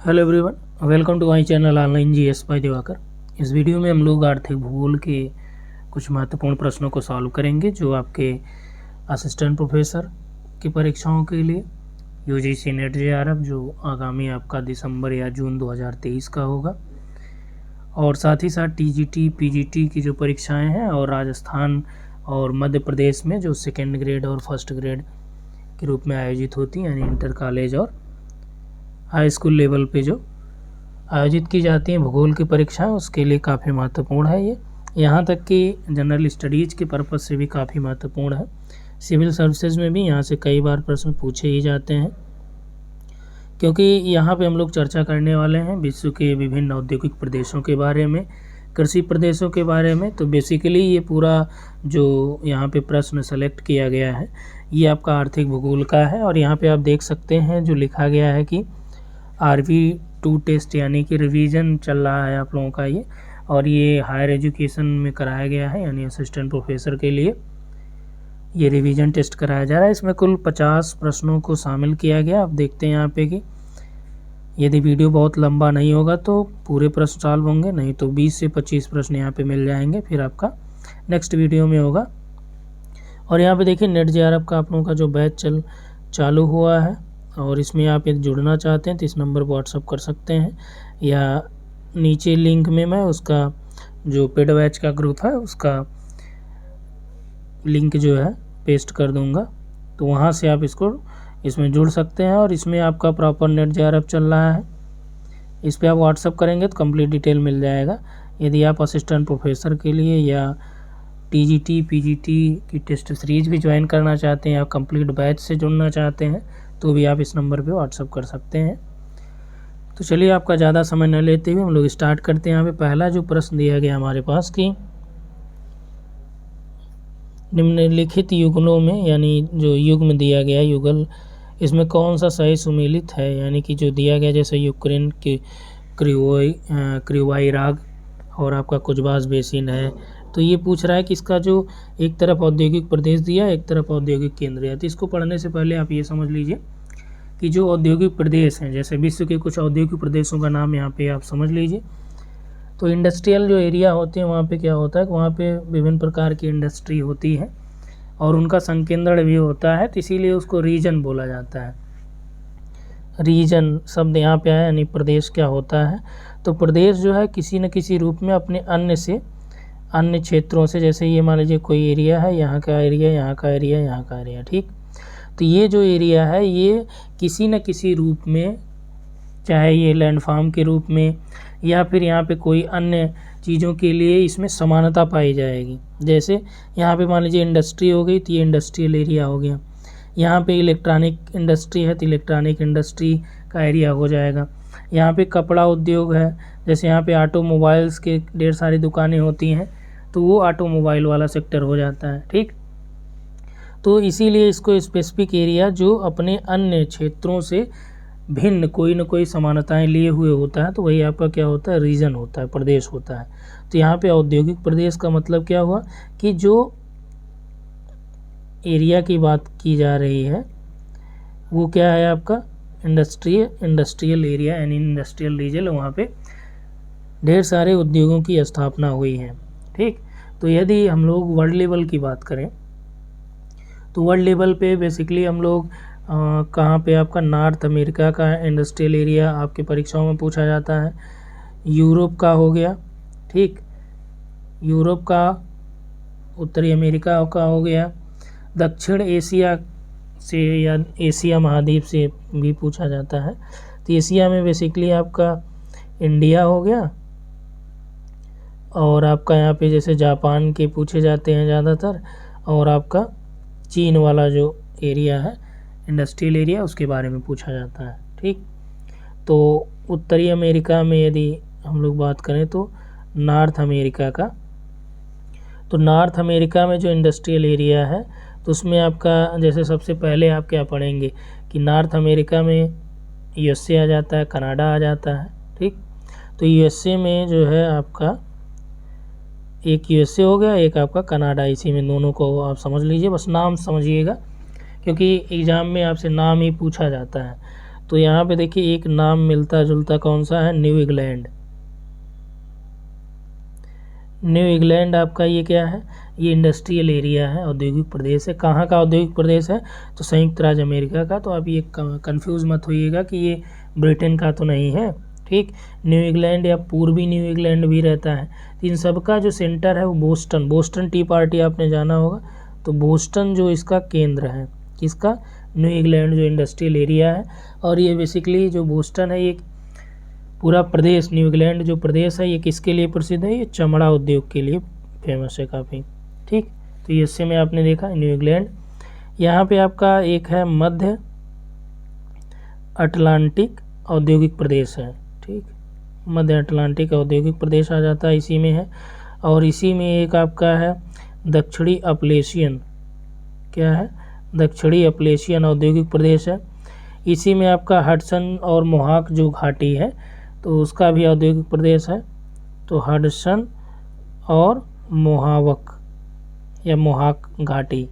Hello everyone, welcome to my channel online GS by Diwakar. इस video में हम लोग आर्थिक भूगोल के कुछ महत्वपूर्ण प्रश्नों को सॉल्व करेंगे जो आपके असिस्टेंट प्रोफेसर की परीक्षाओं के लिए यूजीसी नेट जेआरएफ जो आगामी आपका दिसंबर या जून 2023 का होगा, और साथ ही साथ टीजीटी पीजीटी की जो परीक्षाएं हैं और राजस्थान और मध्य प्रदेश में जो सेकेंड ग्रेड और फर्स्ट ग्रेड के रूप में आयोजित होती हैं, यानी इंटर कॉलेज और हाई स्कूल लेवल पे जो आयोजित की जाती हैं भूगोल की परीक्षाएं, उसके लिए काफ़ी महत्वपूर्ण है ये। यहाँ तक कि जनरल स्टडीज़ के पर्पज़ से भी काफ़ी महत्वपूर्ण है। सिविल सर्विसेज में भी यहाँ से कई बार प्रश्न पूछे ही जाते हैं, क्योंकि यहाँ पे हम लोग चर्चा करने वाले हैं विश्व के विभिन्न औद्योगिक प्रदेशों के बारे में, कृषि प्रदेशों के बारे में। तो बेसिकली ये पूरा जो यहाँ पे प्रश्न सेलेक्ट किया गया है ये आपका आर्थिक भूगोल का है। और यहाँ पे आप देख सकते हैं जो लिखा गया है कि RV2 टेस्ट यानी कि रिवीजन चल रहा है आप लोगों का ये, और ये हायर एजुकेशन में कराया गया है, यानी असिस्टेंट प्रोफेसर के लिए ये रिवीजन टेस्ट कराया जा रहा है। इसमें कुल 50 प्रश्नों को शामिल किया गया। आप देखते हैं यहाँ पे कि यदि वीडियो बहुत लंबा नहीं होगा तो पूरे प्रश्न सॉल्व होंगे, नहीं तो 20 से 25 प्रश्न यहाँ पे मिल जाएंगे, फिर आपका नेक्स्ट वीडियो में होगा। और यहाँ पे देखिए नेट जेआरएफ का आप लोगों का जो बैच चालू हुआ है, और इसमें आप यदि जुड़ना चाहते हैं तो इस नंबर पर व्हाट्सअप कर सकते हैं, या नीचे लिंक में मैं उसका जो पेड बैच का ग्रुप है उसका लिंक जो है पेस्ट कर दूंगा, तो वहाँ से आप इसमें जुड़ सकते हैं। और इसमें आपका प्रॉपर नेट जेआरएफ चल रहा है, इस पर आप व्हाट्सअप करेंगे तो कंप्लीट डिटेल मिल जाएगा। यदि आप असिस्टेंट प्रोफेसर के लिए या टीजीटी पीजीटी की टेस्ट सीरीज भी ज्वाइन करना चाहते हैं या कंप्लीट बैच से जुड़ना चाहते हैं तो भी आप इस नंबर पे व्हाट्सअप कर सकते हैं। तो चलिए आपका ज़्यादा समय न लेते हुए हम लोग स्टार्ट करते हैं। यहाँ पे पहला जो प्रश्न दिया गया हमारे पास कि निम्नलिखित युगलों में, यानी जो युग्म दिया गया युगल, इसमें कौन सा सही सुमेलित है, यानी कि जो दिया गया जैसे यूक्रेन के क्रिवाई राग और आपका कुजबाज बेसिन है, तो ये पूछ रहा है कि इसका जो एक तरफ औद्योगिक प्रदेश दिया एक तरफ औद्योगिक केंद्र है। तो इसको पढ़ने से पहले आप ये समझ लीजिए कि जो औद्योगिक प्रदेश हैं, जैसे विश्व के कुछ औद्योगिक प्रदेशों का नाम यहाँ पे आप समझ लीजिए। तो इंडस्ट्रियल जो एरिया होते हैं वहाँ पे क्या होता है, वहाँ पे विभिन्न प्रकार की इंडस्ट्री होती है और उनका संकेंद्रण भी होता है, तो इसीलिए उसको रीजन बोला जाता है। रीजन शब्द यहाँ पे आया, यानी प्रदेश क्या होता है। तो प्रदेश जो है किसी न किसी रूप में अपने अन्य क्षेत्रों से, जैसे ये मान लीजिए कोई एरिया है, यहाँ का एरिया, यहाँ का एरिया, यहाँ का एरिया, ठीक। तो ये जो एरिया है ये किसी न किसी रूप में, चाहे ये लैंडफॉर्म के रूप में या फिर यहाँ पे कोई अन्य चीज़ों के लिए इसमें समानता पाई जाएगी। जैसे यहाँ पे मान लीजिए इंडस्ट्री हो गई तो ये इंडस्ट्रियल एरिया हो गया, यहाँ पे इलेक्ट्रॉनिक इंडस्ट्री है तो इलेक्ट्रॉनिक इंडस्ट्री का एरिया हो जाएगा। यहाँ पे कपड़ा उद्योग है, जैसे यहाँ पे ऑटोमोबाइल्स के ढेर सारी दुकानें होती हैं तो वो ऑटोमोबाइल वाला सेक्टर हो जाता है, ठीक। तो इसीलिए इसको स्पेसिफिक एरिया जो अपने अन्य क्षेत्रों से भिन्न कोई न कोई समानताएं लिए हुए होता है, तो वही आपका क्या होता है, रीजन होता है, प्रदेश होता है। तो यहाँ पे औद्योगिक प्रदेश का मतलब क्या हुआ कि जो एरिया की बात की जा रही है वो क्या है आपका इंडस्ट्रियल एरिया, यानी इंडस्ट्रियल रीजन, वहाँ पे ढेर सारे उद्योगों की स्थापना हुई है, ठीक। तो यदि हम लोग वर्ल्ड लेवल की बात करें तो वर्ल्ड लेवल पे बेसिकली हम लोग कहाँ पे, आपका नॉर्थ अमेरिका का इंडस्ट्रियल एरिया आपके परीक्षाओं में पूछा जाता है, यूरोप का हो गया, ठीक, यूरोप का, उत्तरी अमेरिका का हो गया, दक्षिण एशिया से या एशिया महाद्वीप से भी पूछा जाता है। तो एशिया में बेसिकली आपका इंडिया हो गया, और आपका यहाँ पे जैसे जापान के पूछे जाते हैं ज़्यादातर, और आपका चीन वाला जो एरिया है इंडस्ट्रियल एरिया उसके बारे में पूछा जाता है, ठीक। तो उत्तरी अमेरिका में यदि हम लोग बात करें तो नॉर्थ अमेरिका का, तो नॉर्थ अमेरिका में जो इंडस्ट्रियल एरिया है तो उसमें आपका जैसे सबसे पहले आप क्या पढ़ेंगे कि नॉर्थ अमेरिका में USA आ जाता है, कनाडा आ जाता है, ठीक। तो USA में जो है आपका एक USA हो गया, एक आपका कनाडा, इसी में दोनों को आप समझ लीजिए, बस नाम समझिएगा क्योंकि एग्ज़ाम में आपसे नाम ही पूछा जाता है। तो यहाँ पे देखिए एक नाम मिलता जुलता कौन सा है, न्यू इंग्लैंड। न्यू इंग्लैंड आपका ये क्या है, ये इंडस्ट्रियल एरिया है, औद्योगिक प्रदेश है। कहाँ का औद्योगिक प्रदेश है, तो संयुक्त राज्य अमेरिका का। तो आप ये कंफ्यूज मत होइएगा कि ये ब्रिटेन का तो नहीं है, ठीक। न्यू इंग्लैंड या पूर्वी न्यू इंग्लैंड भी रहता है। तो इन सब का जो सेंटर है वो बोस्टन, बोस्टन टी पार्टी आपने जाना होगा, तो बोस्टन जो इसका केंद्र है, किसका, न्यू इंग्लैंड जो इंडस्ट्रियल एरिया है। और ये बेसिकली जो बोस्टन है, ये पूरा प्रदेश, न्यू इंग्लैंड जो प्रदेश है, ये किसके लिए प्रसिद्ध है, ये चमड़ा उद्योग के लिए फेमस है काफ़ी, ठीक। तो यूएसए में आपने देखा न्यू इंग्लैंड। यहाँ पे आपका एक है मध्य अटलांटिक औद्योगिक प्रदेश है, ठीक। मध्य अटलांटिक औद्योगिक प्रदेश आ जाता है, इसी में है। और इसी में एक आपका है दक्षिणी अपलेशियन, क्या है, दक्षिणी अपलेशियन औद्योगिक प्रदेश है। इसी में आपका हडसन और मोहाक जो घाटी है, तो उसका भी औद्योगिक प्रदेश है। तो हडसन और मोहावक या मोहाक घाटी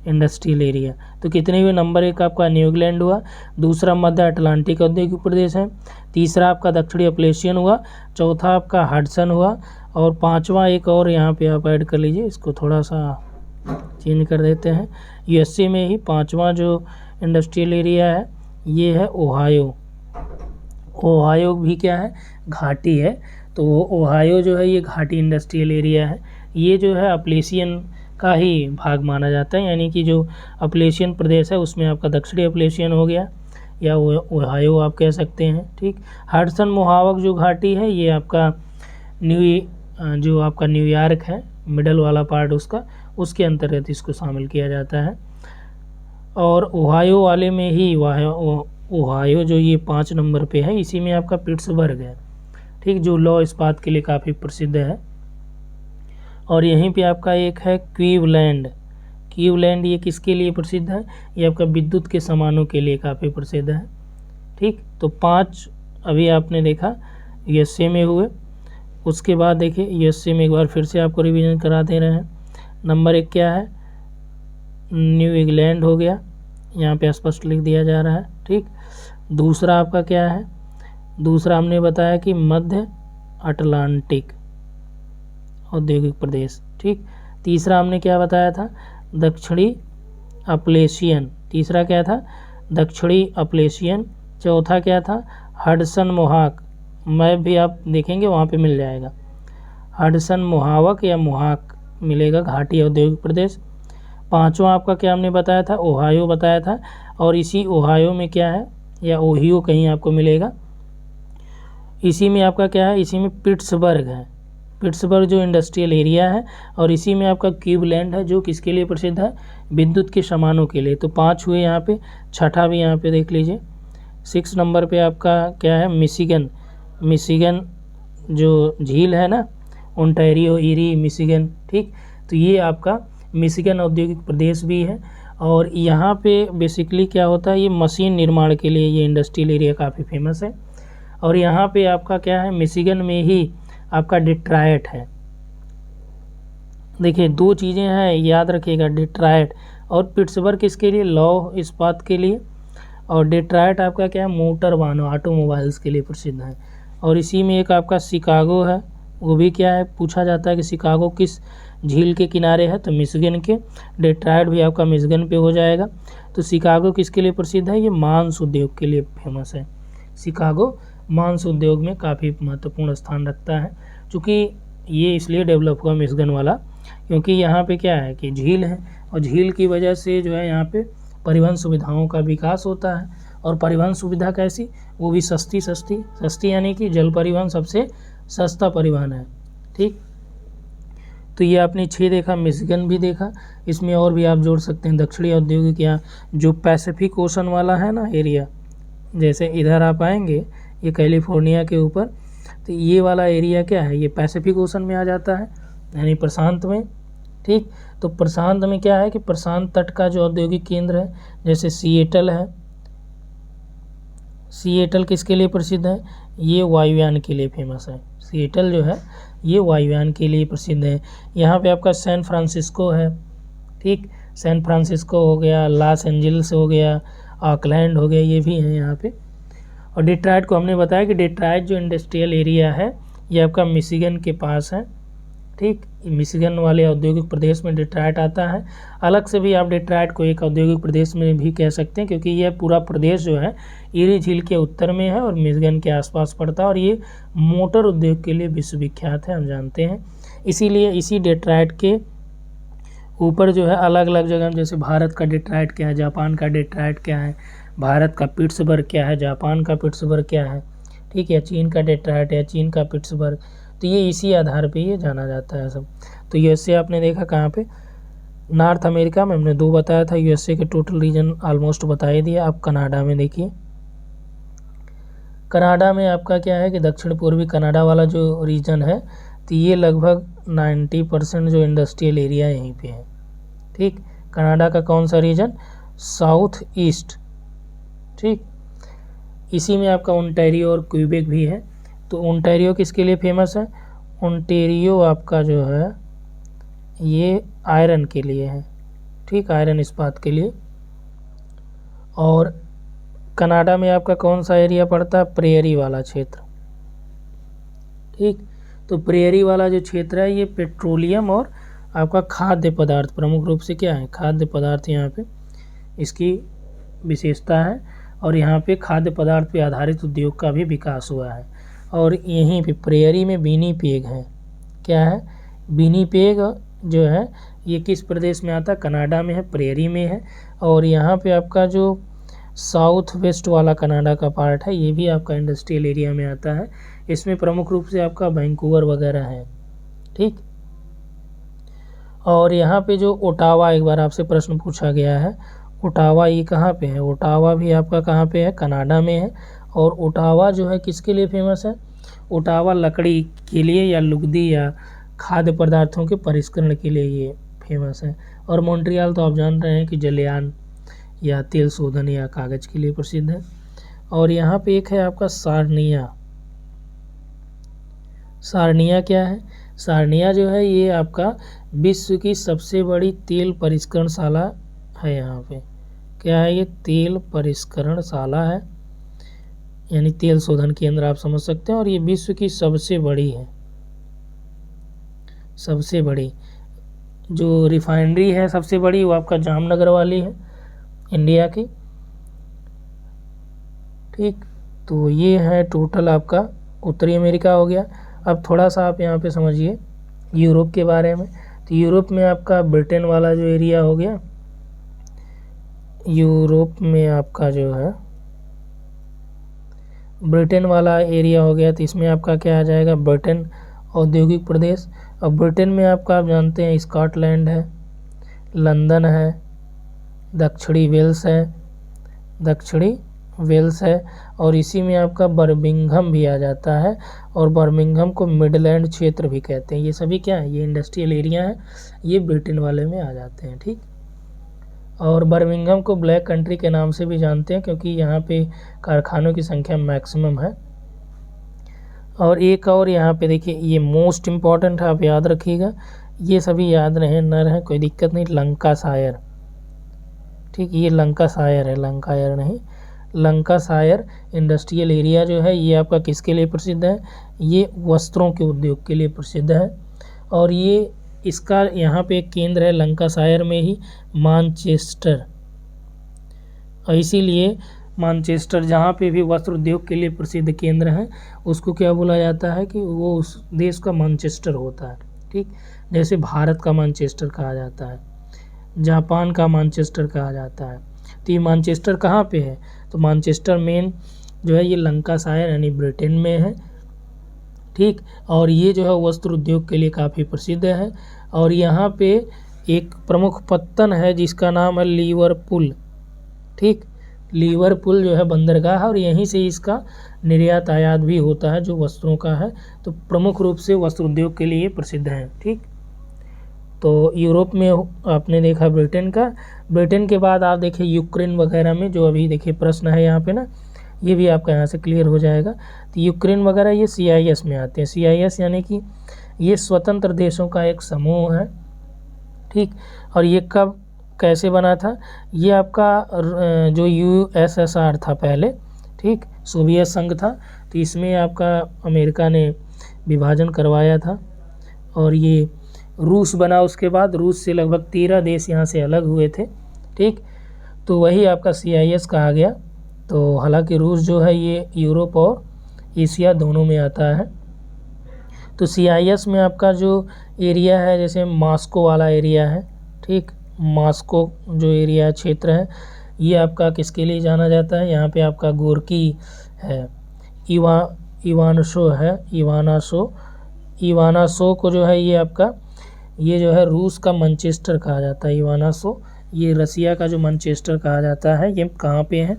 इंडस्ट्रियल एरिया। तो कितने भी, नंबर एक आपका न्यू इंग्लैंड हुआ, दूसरा मध्य अटलांटिक औद्योगिक प्रदेश है, तीसरा आपका दक्षिणी अपलेशियन हुआ, चौथा आपका हडसन हुआ, और पांचवा एक और यहाँ पे आप ऐड कर लीजिए, इसको थोड़ा सा चेंज कर देते हैं। यूएसए में ही पांचवा जो इंडस्ट्रियल एरिया है ये है ओहायो। ओहायो भी क्या है, घाटी है। तो ओहायो जो है ये घाटी इंडस्ट्रियल एरिया है। ये जो है अपलेशियन का ही भाग माना जाता है, यानी कि जो अपलेशियन प्रदेश है उसमें आपका दक्षिणी अपलेशियन हो गया, या ओहायो आप कह सकते हैं, ठीक। हडसन मोहावक जो घाटी है ये आपका जो आपका न्यूयॉर्क है, मिडल वाला पार्ट उसका, उसके अंतर्गत इसको शामिल किया जाता है। और ओहायो वाले में ही ओहायो जो ये 5 नंबर पे है, इसी में आपका पिट्सबर्ग है, ठीक, जो लौह इस्पात के लिए काफ़ी प्रसिद्ध है। और यहीं पे आपका एक है क्लीवलैंड। क्लीवलैंड ये किसके लिए प्रसिद्ध है, ये आपका विद्युत के सामानों के लिए काफ़ी प्रसिद्ध है, ठीक। तो 5 अभी आपने देखा यूएसए में हुए। उसके बाद देखिए यूएसए में एक बार फिर से आपको रिवीजन करा दे रहे हैं। नंबर 1 क्या है, न्यू इंग्लैंड हो गया, यहाँ पे स्पष्ट लिख दिया जा रहा है, ठीक। दूसरा आपका क्या है, दूसरा हमने बताया कि मध्य अटलांटिक औद्योगिक प्रदेश, ठीक। तीसरा हमने क्या बताया था, दक्षिणी अपलेशियन, तीसरा क्या था, दक्षिणी अपलेशियन। चौथा क्या था, हडसन मोहाक, मैप भी आप देखेंगे वहाँ पे मिल जाएगा, हडसन मोहावक या मोहाक मिलेगा, घाटी औद्योगिक प्रदेश। पांचवा आपका क्या हमने बताया था, ओहायो बताया था। और इसी ओहायो में क्या है, या ओहियो कहीं आपको मिलेगा, इसी में आपका क्या है, इसी में पिट्सबर्ग है, पिट्सबर्ग जो इंडस्ट्रियल एरिया है। और इसी में आपका क्लीवलैंड है, जो किसके लिए प्रसिद्ध है, विद्युत के सामानों के लिए। तो 5 हुए यहाँ पे, छठा भी यहाँ पे देख लीजिए। 6 नंबर पे आपका क्या है, मिशिगन। मिशिगन जो झील है ना, ओंटारियो, ईरी, मिशिगन, ठीक। तो ये आपका मिशिगन औद्योगिक प्रदेश भी है। और यहाँ पे बेसिकली क्या होता है, ये मशीन निर्माण के लिए ये इंडस्ट्रियल एरिया काफ़ी फेमस है। और यहाँ पे आपका क्या है, मिशिगन में ही आपका डेट्रॉयट है। देखिए 2 चीज़ें हैं, याद रखिएगा, डेट्रॉयट और पिट्सबर्ग किसके लिए, लौह इस्पात के लिए। और डेट्रॉयट आपका क्या है, मोटर वाहनों, ऑटोमोबाइल्स के लिए प्रसिद्ध है। और इसी में एक आपका शिकागो है, वो भी क्या है, पूछा जाता है कि शिकागो किस झील के किनारे है, तो मिशिगन के। डेट्रॉयट भी आपका मिशिगन पे हो जाएगा। तो शिकागो किसके लिए प्रसिद्ध है, ये मांस उद्योग के लिए फेमस है। शिकागो मांस उद्योग में काफ़ी महत्वपूर्ण स्थान रखता है, क्योंकि ये इसलिए डेवलप हुआ मिशिगन वाला, क्योंकि यहाँ पे क्या है कि झील है, और झील की वजह से जो है यहाँ पे परिवहन सुविधाओं का विकास होता है। और परिवहन सुविधा कैसी, वो भी सस्ती यानी कि जल परिवहन सबसे सस्ता परिवहन है, ठीक। तो ये आपने 6 देखा, मिशिगन भी देखा। इसमें और भी आप जोड़ सकते हैं दक्षिणी औद्योगिक, या जो पैसिफिक ओशन वाला है ना एरिया, जैसे इधर आप आएंगे ये कैलिफोर्निया के ऊपर, तो ये वाला एरिया क्या है, ये पैसिफिक ओशन में आ जाता है, यानी प्रशांत में, ठीक। तो प्रशांत में क्या है कि प्रशांत तट का जो औद्योगिक केंद्र है, जैसे सिएटल है, सिएटल किसके लिए प्रसिद्ध है, ये वायुयान के लिए फेमस है। सिएटल जो है ये वायुयान के लिए प्रसिद्ध है। यहाँ पे आपका सैन फ्रांसिस्को है, ठीक, सैन फ्रांसिस्को हो गया, लॉस एंजल्स हो गया, ऑकलैंड हो गया, ये भी है यहाँ पे। और डेट्रॉइट को हमने बताया कि डेट्रॉइट जो इंडस्ट्रियल एरिया है ये आपका मिशिगन के पास है, ठीक। मिशिगन वाले औद्योगिक प्रदेश में डेट्रॉइट आता है। अलग से भी आप डेट्रॉइट को एक औद्योगिक प्रदेश में भी कह सकते हैं, क्योंकि यह पूरा प्रदेश जो है ईरी झील के उत्तर में है और मिशिगन के आसपास पड़ता है, और ये मोटर उद्योग के लिए विश्वविख्यात है, हम जानते हैं। इसीलिए इसी डेट्रॉइट के ऊपर जो है अलग अलग जगह, जैसे भारत का डेट्रॉइट क्या है, जापान का डेट्रॉइट क्या है, भारत का पिट्सबर्ग क्या है, जापान का पिट्सबर्ग क्या है, ठीक है, चीन का डेट्रॉइट है, चीन का पिट्सबर्ग, तो ये इसी आधार पे ये जाना जाता है सब। तो यूएसए आपने देखा कहाँ पे, नॉर्थ अमेरिका में हमने 2 बताया था, यूएसए के टोटल रीजन ऑलमोस्ट बता ही दिया। अब कनाडा में देखिए, कनाडा में आपका क्या है कि दक्षिण पूर्वी कनाडा वाला जो रीजन है, तो ये लगभग 90% जो इंडस्ट्रियल एरिया यहीं पे है, ठीक। कनाडा का कौन सा रीजन, साउथ ईस्ट, ठीक। इसी में आपका ओंटारियो और क्यूबेक भी है। तो ओंटारियो किसके लिए फेमस है, ओंटारियो आपका जो है ये आयरन के लिए है, ठीक, आयरन इस्पात के लिए। और कनाडा में आपका कौन सा एरिया पड़ता है, प्रेयरी वाला क्षेत्र, ठीक। तो प्रेयरी वाला जो क्षेत्र है ये पेट्रोलियम और आपका खाद्य पदार्थ, प्रमुख रूप से क्या है, खाद्य पदार्थ यहाँ पे इसकी विशेषता है। और यहाँ पे खाद्य पदार्थ पे आधारित उद्योग का भी विकास हुआ है। और यहीं पे प्रेयरी में विनिपेग है, क्या है, विनिपेग जो है ये किस प्रदेश में आता है, कनाडा में है, प्रेयरी में है। और यहाँ पे आपका जो साउथ वेस्ट वाला कनाडा का पार्ट है ये भी आपका इंडस्ट्रियल एरिया में आता है। इसमें प्रमुख रूप से आपका वैंकूवर वगैरह है, ठीक। और यहाँ पे जो ओटावा, एक बार आपसे प्रश्न पूछा गया है, ओटावा ये कहाँ पे है, ओटावा भी आपका कहाँ पे है, कनाडा में है। और ओटावा जो है किसके लिए फेमस है, ओटावा लकड़ी के लिए या लुगदी या खाद्य पदार्थों के परिष्करण के लिए ये फेमस है। और मॉन्ट्रियल तो आप जान रहे हैं कि जलयान या तेल शोधन या कागज़ के लिए प्रसिद्ध है। और यहाँ पे एक है आपका सार्निया, सार्निया क्या है, सार्निया जो है ये आपका विश्व की सबसे बड़ी तेल परिष्करणशाला है। यहाँ पे क्या है, ये तेल परिष्करणशाला है, यानी तेल शोधन केंद्र आप समझ सकते हैं। और ये विश्व की सबसे बड़ी है, सबसे बड़ी जो रिफाइनरी है सबसे बड़ी वो आपका जामनगर वाली है, इंडिया की, ठीक। तो ये है टोटल आपका उत्तरी अमेरिका हो गया। अब थोड़ा सा आप यहाँ पे समझिए यूरोप के बारे में। तो यूरोप में आपका ब्रिटेन वाला जो एरिया हो गया, यूरोप में आपका जो है ब्रिटेन वाला एरिया हो गया, तो इसमें आपका क्या आ जाएगा, ब्रिटेन औद्योगिक प्रदेश। और ब्रिटेन में आपका आप जानते हैं स्कॉटलैंड है, लंदन है, दक्षिणी वेल्स है, दक्षिणी वेल्स है। और इसी में आपका बर्मिंघम भी आ जाता है, और बर्मिंघम को मिडलैंड क्षेत्र भी कहते हैं। ये सभी क्या है, ये इंडस्ट्रियल एरिया है, ये ब्रिटेन वाले में आ जाते हैं, ठीक। और बर्मिंघम को ब्लैक कंट्री के नाम से भी जानते हैं, क्योंकि यहाँ पे कारखानों की संख्या मैक्सिमम है। और एक और यहाँ पे देखिए, ये मोस्ट इम्पॉर्टेंट है, आप याद रखिएगा, ये सभी याद रहे, न रहे कोई दिक्कत नहीं, लंकाशायर, ठीक। ये लंकाशायर है, लंकायर नहीं, लंकाशायर इंडस्ट्रियल एरिया जो है ये आपका किसके लिए प्रसिद्ध है, ये वस्त्रों के उद्योग के लिए प्रसिद्ध है। और ये इसका यहाँ पे एक केंद्र है लंकाशायर में ही, मैनचेस्टर। और इसीलिए मैनचेस्टर जहाँ पे भी वस्त्र उद्योग के लिए प्रसिद्ध केंद्र है उसको क्या बोला जाता है कि वो उस देश का मैनचेस्टर होता है, ठीक। जैसे भारत का मैनचेस्टर कहा जाता है, जापान का मैनचेस्टर कहा जाता है। तो ये मैनचेस्टर कहाँ पे है, तो मैनचेस्टर मेन जो है ये लंकाशायर यानी ब्रिटेन में है, ठीक। और ये जो है वस्त्र उद्योग के लिए काफ़ी प्रसिद्ध है। और यहाँ पे एक प्रमुख पत्तन है जिसका नाम है लिवरपूल, ठीक। लिवरपूल जो है बंदरगाह है, और यहीं से इसका निर्यात आयात भी होता है जो वस्त्रों का है। तो प्रमुख रूप से वस्त्र उद्योग के लिए प्रसिद्ध है, ठीक। तो यूरोप में आपने देखा ब्रिटेन का, ब्रिटेन के बाद आप देखिए यूक्रेन वगैरह में, जो अभी देखिए प्रश्न है यहाँ पे ना, ये भी आपका यहाँ से क्लियर हो जाएगा। तो यूक्रेन वगैरह ये CIS में आते हैं, CIS यानी कि ये स्वतंत्र देशों का एक समूह है, ठीक। और ये कब कैसे बना था, ये आपका जो यूएसएसआर था पहले, ठीक, सोवियत संघ था, तो इसमें आपका अमेरिका ने विभाजन करवाया था और ये रूस बना। उसके बाद रूस से लगभग 13 देश यहाँ से अलग हुए थे, ठीक, तो वही आपका CIS कहा गया। तो हालांकि रूस जो है ये यूरोप और एशिया दोनों में आता है। तो CIS में आपका जो एरिया है, जैसे मॉस्को वाला एरिया है, ठीक, मॉस्को जो एरिया क्षेत्र है, ये आपका किसके लिए जाना जाता है, यहाँ पे आपका गोर्की है, इवानासो है, इवानासो को जो है ये आपका, ये जो है रूस का मैनचेस्टर कहा जाता है। इवानासो ये रसिया का जो मैनचेस्टर कहा जाता है। ये कहाँ पे है,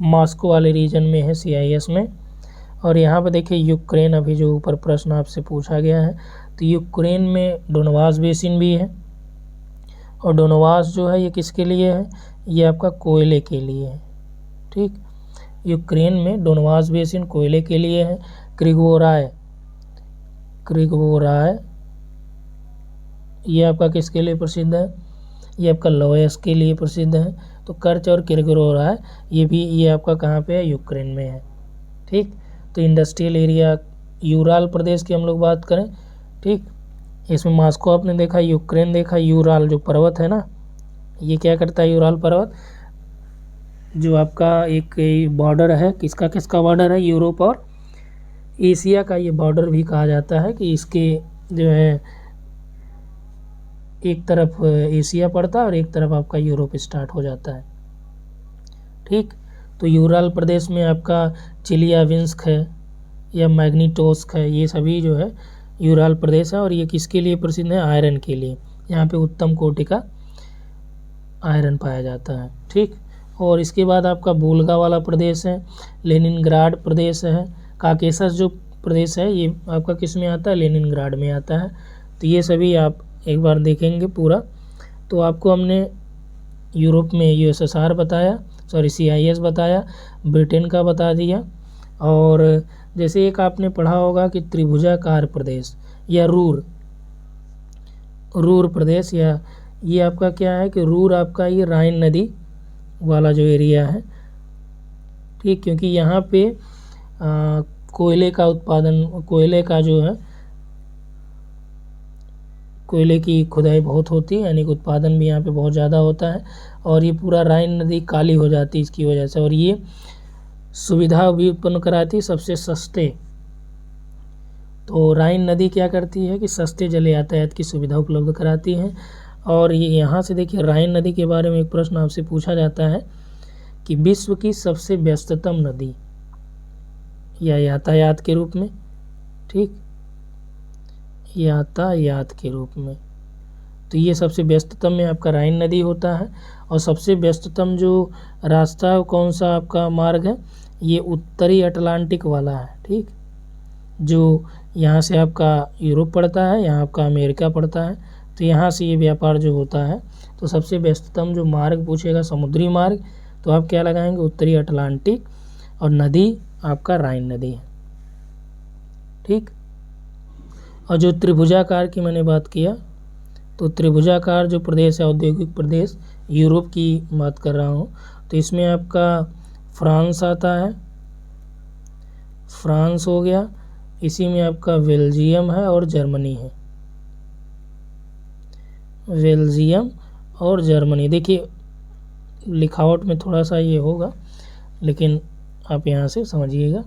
मॉस्को वाले रीजन में है CIS में। और यहाँ पे देखिए यूक्रेन, अभी जो ऊपर प्रश्न आपसे पूछा गया है, तो यूक्रेन में डोनबास बेसिन भी है। और डोनबास जो है ये किसके लिए है, ये आपका कोयले के लिए है, ठीक, यूक्रेन में डोनबास बेसिन कोयले के लिए है। क्रिगोराय ये आपका किसके लिए प्रसिद्ध है, ये आपका लोयस के लिए प्रसिद्ध है। तो कर्च और क्रिगोराय ये आपका कहाँ पे है, यूक्रेन में है, ठीक। तो इंडस्ट्रियल एरिया यूराल प्रदेश की हम लोग बात करें, ठीक, इसमें मॉस्को आपने देखा, यूक्रेन देखा, यूराल जो पर्वत है ना, ये क्या करता है, यूराल पर्वत जो आपका एक बॉर्डर है, किसका किसका बॉर्डर है, यूरोप और एशिया का ये बॉर्डर भी कहा जाता है कि इसके जो है एक तरफ एशिया पड़ता है और एक तरफ आपका यूरोप स्टार्ट हो जाता है, ठीक। तो यूराल प्रदेश में आपका चिलियाविंस्क है या मैग्नीटोस्क है, ये सभी जो है यूराल प्रदेश है। और ये किसके लिए प्रसिद्ध है, आयरन के लिए, यहाँ पे उत्तम कोटि का आयरन पाया जाता है, ठीक। और इसके बाद आपका वोल्गा वाला प्रदेश है, लेनिनग्राड प्रदेश है, काकेशस जो प्रदेश है ये आपका किस में आता है, लेनिनग्राड में आता है। तो ये सभी आप एक बार देखेंगे पूरा। तो आपको हमने यूरोप में USSR बताया, CIS बताया, ब्रिटेन का बता दिया। और जैसे एक आपने पढ़ा होगा कि त्रिभुजाकार प्रदेश या रूर प्रदेश, या ये आपका क्या है कि रूर आपका ये राइन नदी वाला जो एरिया है, ठीक, क्योंकि यहाँ पे कोयले का उत्पादन, कोयले का जो है कोयले की खुदाई बहुत होती है, यानी कि उत्पादन भी यहाँ पे बहुत ज़्यादा होता है। और ये पूरा राइन नदी काली हो जाती है इसकी वजह से। और ये सुविधा भी उत्पन्न कराती है सबसे सस्ते, तो राइन नदी क्या करती है कि सस्ते जल यातायात की सुविधा उपलब्ध कराती है। और ये यहाँ से देखिए राइन नदी के बारे में एक प्रश्न आपसे पूछा जाता है कि विश्व की सबसे व्यस्ततम नदी या यातायात के रूप में, ठीक, यातायात के रूप में, तो ये सबसे व्यस्ततम में आपका राइन नदी होता है। और सबसे व्यस्ततम जो रास्ता कौन सा आपका मार्ग है, ये उत्तरी अटलांटिक वाला है, ठीक, जो यहाँ से आपका यूरोप पड़ता है, यहाँ आपका अमेरिका पड़ता है, तो यहाँ से ये व्यापार जो होता है। तो सबसे व्यस्ततम जो मार्ग पूछेगा समुद्री मार्ग, तो आप क्या लगाएंगे, उत्तरी अटलांटिक, और नदी आपका राइन नदी है, ठीक। और जो त्रिभुजाकार की मैंने बात किया, तो त्रिभुजाकार जो प्रदेश है, औद्योगिक प्रदेश, यूरोप की बात कर रहा हूँ, तो इसमें आपका फ्रांस आता है, फ्रांस हो गया, इसी में आपका बेल्जियम है और जर्मनी है, बेल्जियम और जर्मनी। देखिए लिखावट में थोड़ा सा ये होगा, लेकिन आप यहाँ से समझिएगा।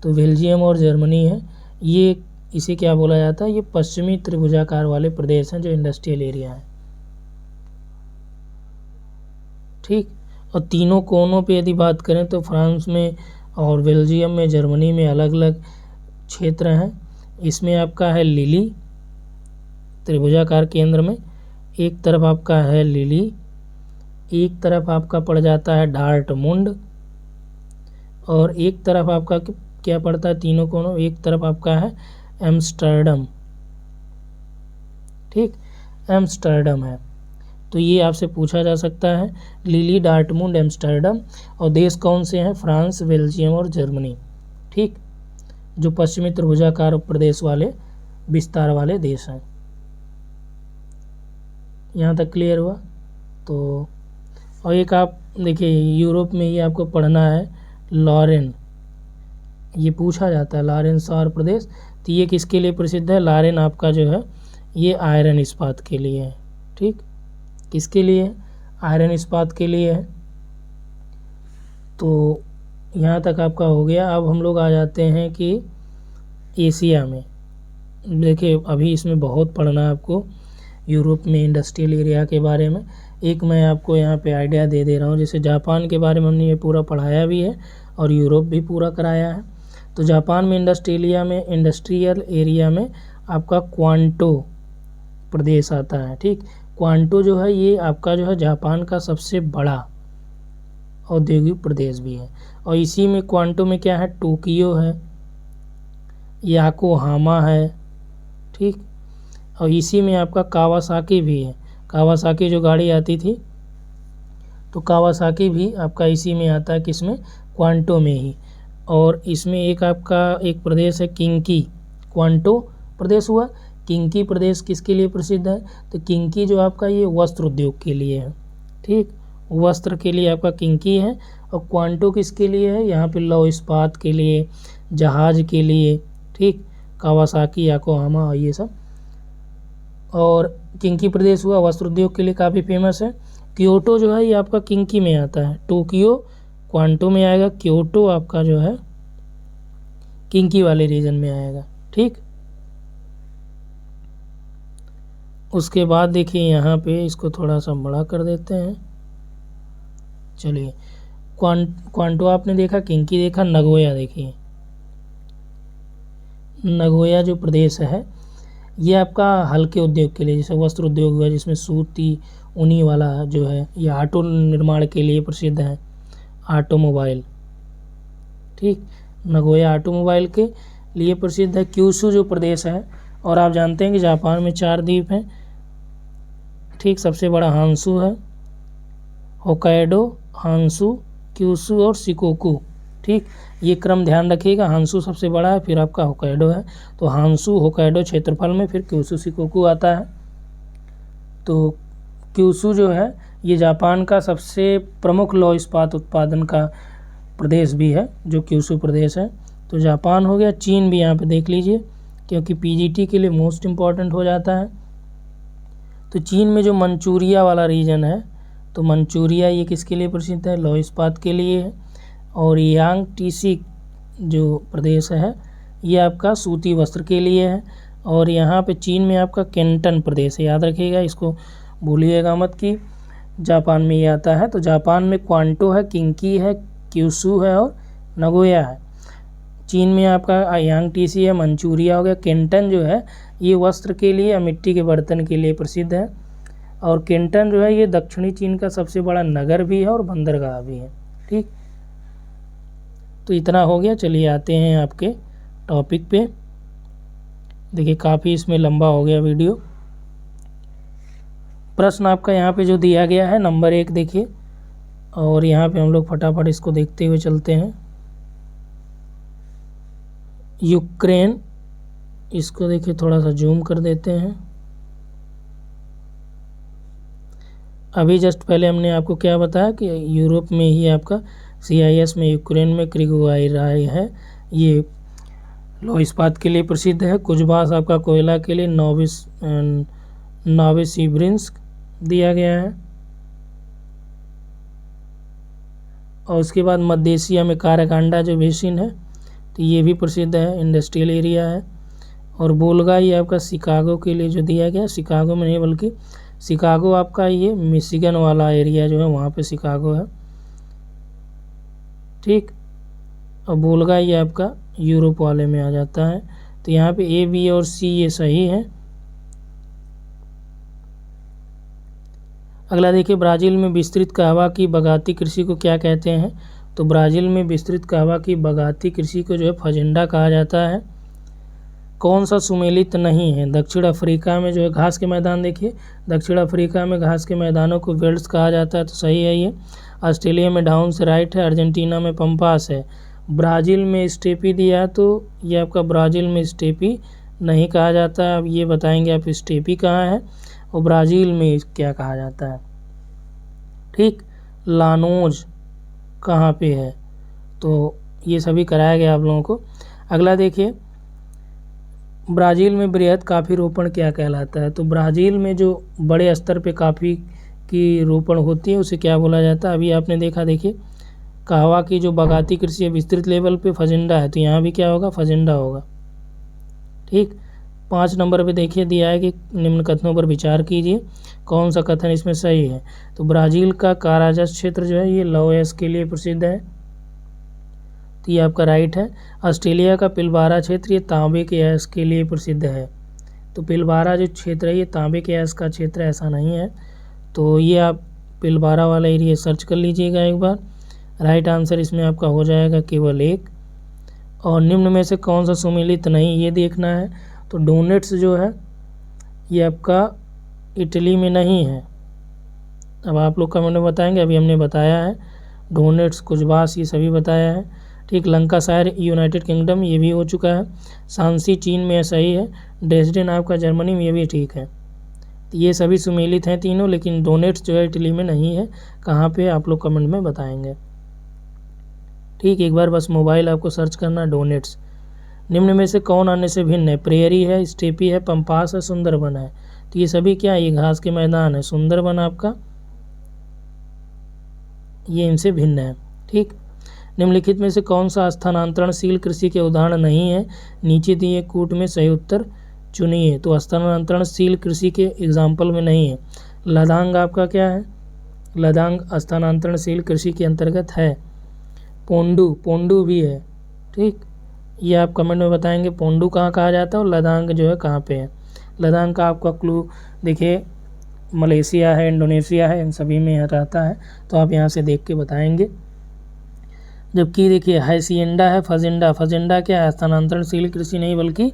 तो बेल्जियम और जर्मनी है, ये इसे क्या बोला जाता है, ये पश्चिमी त्रिभुजाकार वाले प्रदेश हैं जो इंडस्ट्रियल एरिया है, ठीक। और तीनों कोनों पे यदि बात करें तो फ्रांस में और बेल्जियम में, जर्मनी में अलग अलग क्षेत्र हैं। इसमें आपका है लिली, त्रिभुजाकार केंद्र में एक तरफ आपका है लिली, एक तरफ आपका पड़ जाता है डार्टमुंड, और एक तरफ आपका क्या पड़ता है, तीनों कोनों, एक तरफ आपका है एम्स्टर्डम, ठीक, एम्स्टर्डम है। तो ये आपसे पूछा जा सकता है, लिली, डार्टमुंड, एम्स्टर्डम, और देश कौन से हैं, फ्रांस, बेल्जियम और जर्मनी, ठीक, जो पश्चिमी त्रिभुजाकार प्रदेश वाले विस्तार वाले देश हैं। यहाँ तक क्लियर हुआ। तो और एक आप देखिए यूरोप में ही आपको पढ़ना है लॉरेन, ये पूछा जाता है लॉरेन सौर प्रदेश। तो ये किसके लिए प्रसिद्ध है? लॉरेन आपका जो है ये आयरन इस्पात के लिए है। ठीक, किसके लिए? आयरन इस्पात के लिए है। तो यहाँ तक आपका हो गया। अब हम लोग आ जाते हैं कि एशिया में। देखिए अभी इसमें बहुत पढ़ना है आपको यूरोप में इंडस्ट्रियल एरिया के बारे में। एक मैं आपको यहाँ पे आइडिया दे दे रहा हूँ, जैसे जापान के बारे में हमने ये पूरा पढ़ाया भी है और यूरोप भी पूरा कराया है। तो जापान में इंडस्ट्रियल एरिया में आपका क्वांटो प्रदेश आता है। ठीक, क्वांटो जो है ये आपका जो है जापान का सबसे बड़ा औद्योगिक प्रदेश भी है। और इसी में क्वांटो में क्या है? टोक्यो है, याकोहामा है। ठीक, और इसी में आपका कावासाकी भी है। कावासाकी जो गाड़ी आती थी, तो कावासाकी भी आपका इसी में आता है, किसमें? क्वांटो में ही। और इसमें एक आपका एक प्रदेश है किंकी, क्वांटो प्रदेश हुआ। किंकी प्रदेश किसके लिए प्रसिद्ध है? तो किंकी जो आपका ये वस्त्र उद्योग के लिए है। ठीक, वस्त्र के लिए आपका किंकी है। और क्वांटो किसके लिए है? यहाँ पे लौह इस्पात के लिए, जहाज के लिए। ठीक, कावासाकी, याकोहामा और ये सब। और किंकी प्रदेश हुआ वस्त्र उद्योग के लिए काफ़ी फेमस है। क्योटो जो है ये आपका किंकी में आता है। टोक्यो क्वांटो में आएगा, क्योटो आपका जो है किंकी वाले रीजन में आएगा। ठीक, उसके बाद देखिए यहाँ पे इसको थोड़ा सा बड़ा कर देते हैं। चलिए क्वांटो आपने देखा, किंकी देखा, नगोया देखिए। नगोया जो प्रदेश है ये आपका हल्के उद्योग के लिए, जैसे वस्त्र उद्योग हुआ जिसमें सूती ऊनी वाला जो है, ये ऑटो निर्माण के लिए प्रसिद्ध है, ऑटोमोबाइल। ठीक, नगोया ऑटोमोबाइल के लिए प्रसिद्ध है। क्यूशू जो प्रदेश है, और आप जानते हैं कि जापान में 4 द्वीप हैं। ठीक, सबसे बड़ा हांसू है, होकाइडो, हांसू, क्यूशू और शिकोकू। ठीक, ये क्रम ध्यान रखिएगा। हांसू सबसे बड़ा है, फिर आपका होकाइडो है। तो हांसू होकाइडो क्षेत्रफल में, फिर क्यूशू शिकोकू आता है। तो क्यूशू जो है ये जापान का सबसे प्रमुख लौह इस्पात उत्पादन का प्रदेश भी है, जो क्यूशू प्रदेश है। तो जापान हो गया। चीन भी यहाँ पे देख लीजिए, क्योंकि पीजीटी के लिए मोस्ट इम्पॉर्टेंट हो जाता है। तो चीन में जो मंचूरिया वाला रीजन है, तो मंचूरिया ये किसके लिए प्रसिद्ध है? लौह इस्पात के लिए है। और यांग टीसी जो प्रदेश है ये आपका सूती वस्त्र के लिए है। और यहाँ पे चीन में आपका केंटन प्रदेश है, याद रखिएगा, इसको भूलिएगा मत कि जापान में ये आता है। तो जापान में क्वांटो है, किंकी है, क्यूशू है और नगोया है। चीन में आपका यांग टीसी है, मंचूरिया हो गया। केंटन जो है ये वस्त्र के लिए या मिट्टी के बर्तन के लिए प्रसिद्ध है। और केंटन जो है ये दक्षिणी चीन का सबसे बड़ा नगर भी है और बंदरगाह भी है। ठीक, तो इतना हो गया। चलिए आते हैं आपके टॉपिक पे। देखिए काफ़ी इसमें लंबा हो गया वीडियो। प्रश्न आपका यहाँ पे जो दिया गया है नंबर 1 देखिए, और यहाँ पे हम लोग फटाफट इसको देखते हुए चलते हैं। यूक्रेन, इसको देखिए थोड़ा सा जूम कर देते हैं। अभी जस्ट पहले हमने आपको क्या बताया कि यूरोप में ही आपका CIS में यूक्रेन में क्रिगोराई है, ये लौह इस्पात के लिए प्रसिद्ध है। कुजबास आपका कोयला के लिए, नोवसिबिर्स्क दिया गया है। और उसके बाद मध्य एशिया में काराकांडा जो बेसिन है, तो ये भी प्रसिद्ध है, इंडस्ट्रियल एरिया है। और बोलगा ये आपका शिकागो के लिए जो दिया गया, शिकागो में नहीं बल्कि शिकागो आपका ये मिशिगन वाला एरिया जो है वहाँ पे शिकागो है। ठीक, और बोलगा ये आपका यूरोप वाले में आ जाता है। तो यहाँ पे A, B और C ये सही है। अगला देखिए, ब्राज़ील में विस्तृत कहवा की बगाती कृषि को क्या कहते हैं? तो ब्राज़ील में विस्तृत कहवा की बगाती कृषि को जो है फजेंडा कहा जाता है। कौन सा सुमेलित नहीं है? दक्षिण अफ्रीका में जो है घास के मैदान, देखिए दक्षिण अफ्रीका में घास के मैदानों को वेल्ड्स कहा जाता है, तो सही है ये। ऑस्ट्रेलिया में डाउन से राइट है। अर्जेंटीना में पंपास है। ब्राज़ील में स्टेपी दिया है, तो ये आपका ब्राज़ील में स्टेपी नहीं कहा जाता है। अब ये बताएंगे आप स्टेपी कहाँ है और ब्राज़ील में क्या कहा जाता है। ठीक। लानोज कहाँ पे है, तो ये सभी कराया गया आप लोगों को। अगला देखिए, ब्राज़ील में बृहद कॉफ़ी रोपण क्या कहलाता है। तो ब्राज़ील में जो बड़े स्तर पे कॉफ़ी की रोपण होती है उसे क्या बोला जाता है। अभी आपने देखा, देखिए कहवा की जो बागाती कृषि है विस्तृत लेवल पे फजेंडा है, तो यहाँ भी क्या होगा, फजेंडा होगा। ठीक। 5 नंबर पे देखिए दिया है कि निम्न कथनों पर विचार कीजिए, कौन सा कथन इसमें सही है। तो ब्राज़ील का काराजस क्षेत्र जो है ये लौह के लिए प्रसिद्ध है, तो ये आपका राइट है। ऑस्ट्रेलिया का पिलबारा क्षेत्र ये तांबे के अयस्क के लिए प्रसिद्ध है। तो पिलबारा जो क्षेत्र है ये तांबे के अयस्क का क्षेत्र ऐसा नहीं है, तो ये आप पिलबारा वाला एरिया सर्च कर लीजिएगा एक बार। राइट आंसर इसमें आपका हो जाएगा केवल 1। और निम्न में से कौन सा सुमेलित नहीं, ये देखना है। तो डोनेट्स जो है ये आपका इटली में नहीं है। अब आप लोग कमेंट में बताएंगे, अभी हमने बताया है डोनेट्स, कुजबास, ये सभी बताया है। ठीक। लंकाशायर यूनाइटेड किंगडम ये भी हो चुका है। सांसी चीन में सही है। ड्रेसडेन आपका जर्मनी में, ये भी ठीक है। तो ये सभी सुमेलित हैं तीनों, लेकिन डोनेट्स जो है इटली में नहीं है। कहाँ पे आप लोग कमेंट में बताएंगे। ठीक। एक बार बस मोबाइल आपको सर्च करना डोनेट्स। निम्न में से कौन अन्य से भिन्न है। प्रेयरी है, स्टेपी है, पंपास है, सुंदरबन है। तो ये सभी क्या है, ये घास के मैदान है। सुंदरबन आपका ये इनसे भिन्न है। ठीक। निम्नलिखित में से कौन सा स्थानांतरणशील कृषि के उदाहरण नहीं है। नीचे दिए कूट में सही उत्तर चुनिए। तो स्थानांतरणशील कृषि के एग्जाम्पल में नहीं है। लदांग आपका क्या है, लदांग स्थानांतरणशील कृषि के अंतर्गत है। पोंडू, पोंडू भी है। ठीक। ये आप कमेंट में बताएंगे पोंडू कहाँ कहा जाता है और लदांग जो है कहाँ पे है। लदांग का आपका क्लू देखिए मलेशिया है, इंडोनेशिया है, इन सभी में रहता है, तो आप यहाँ से देख के बताएंगे। जबकि देखिए हाइसिएंडा है, फजेंडा, फजेंडा क्या है, स्थानांतरणशील कृषि नहीं बल्कि